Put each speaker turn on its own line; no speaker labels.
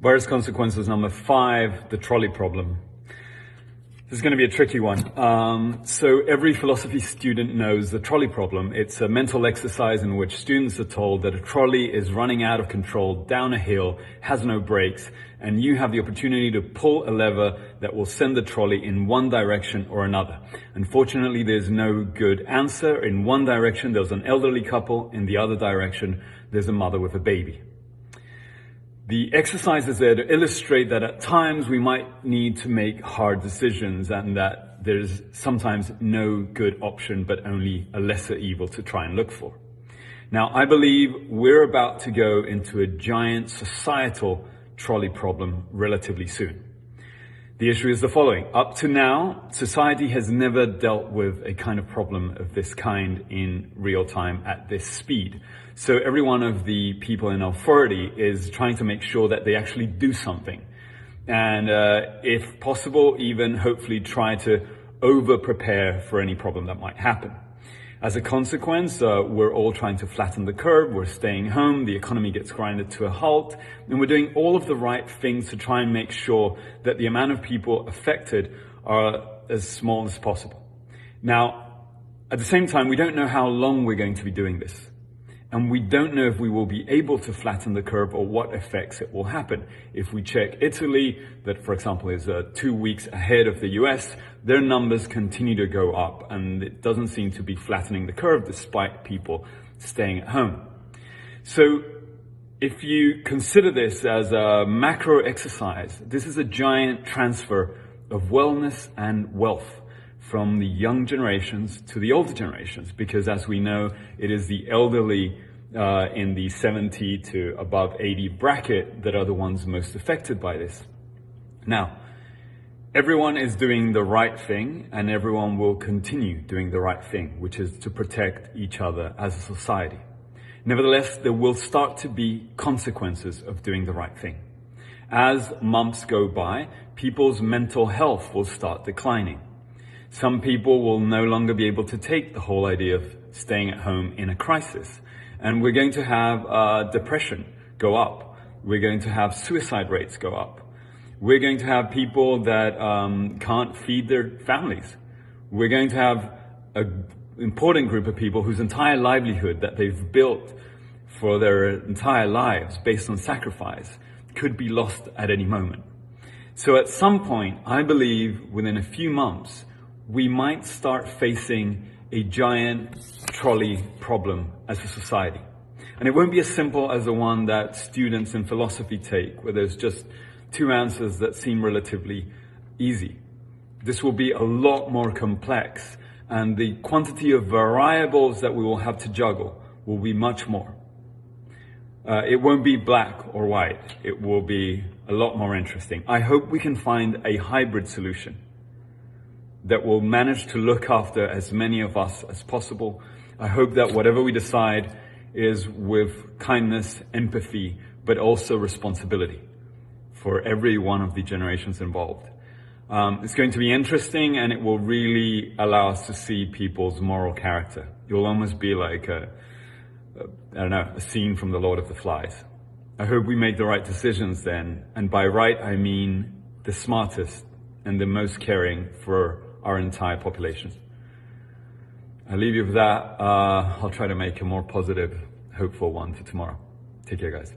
Virus consequences number 5, the trolley problem. This is going to be a tricky one. So every philosophy student knows the trolley problem. It's a mental exercise in which students are told that a trolley is running out of control down a hill, has no brakes, and you have the opportunity to pull a lever that will send the trolley in one direction or another. Unfortunately, there's no good answer. In one direction, there's an elderly couple. In the other direction, there's a mother with a baby. The exercise is there to illustrate that at times we might need to make hard decisions and that there's sometimes no good option but only a lesser evil to try and look for. Now, I believe we're about to go into a giant societal trolley problem relatively soon. The issue is the following. Up to now, society has never dealt with a kind of problem of this kind in real time at this speed. So every one of the people in authority is trying to make sure that they actually do something. And if possible, even hopefully try to over-prepare for any problem that might happen. As a consequence, we're all trying to flatten the curve, we're staying home, the economy gets grinded to a halt, and we're doing all of the right things to try and make sure that the amount of people affected are as small as possible. Now, at the same time, we don't know how long we're going to be doing this. And we don't know if we will be able to flatten the curve or what effects it will happen. If we check Italy, that for example is 2 weeks ahead of the US, their numbers continue to go up and it doesn't seem to be flattening the curve despite people staying at home. So if you consider this as a macro exercise, this is a giant transfer of wellness and wealth from the young generations to the older generations, because as we know, it is the elderly in the 70 to above 80 bracket that are the ones most affected by this. Now, everyone is doing the right thing and everyone will continue doing the right thing, which is to protect each other as a society. Nevertheless, there will start to be consequences of doing the right thing. As months go by, people's mental health will start declining. Some people will no longer be able to take the whole idea of staying at home in a crisis. And we're going to have depression go up. We're going to have suicide rates go up. We're going to have people that can't feed their families. We're going to have an important group of people whose entire livelihood that they've built for their entire lives based on sacrifice could be lost at any moment. So at some point, I believe within a few months, we might start facing a giant trolley problem as a society. And it won't be as simple as the one that students in philosophy take, where there's just 2 answers that seem relatively easy. This will be a lot more complex, and the quantity of variables that we will have to juggle will be much more. It won't be black or white. It will be a lot more interesting. I hope we can find a hybrid solution that will manage to look after as many of us as possible. I hope that whatever we decide is with kindness, empathy, but also responsibility for every one of the generations involved. It's going to be interesting and it will really allow us to see people's moral character. It will almost be like a scene from The Lord of the Flies. I hope we make the right decisions then, and by right I mean the smartest and the most caring for our entire population. I'll leave you with that. I'll try to make a more positive, hopeful one for tomorrow. Take care, guys.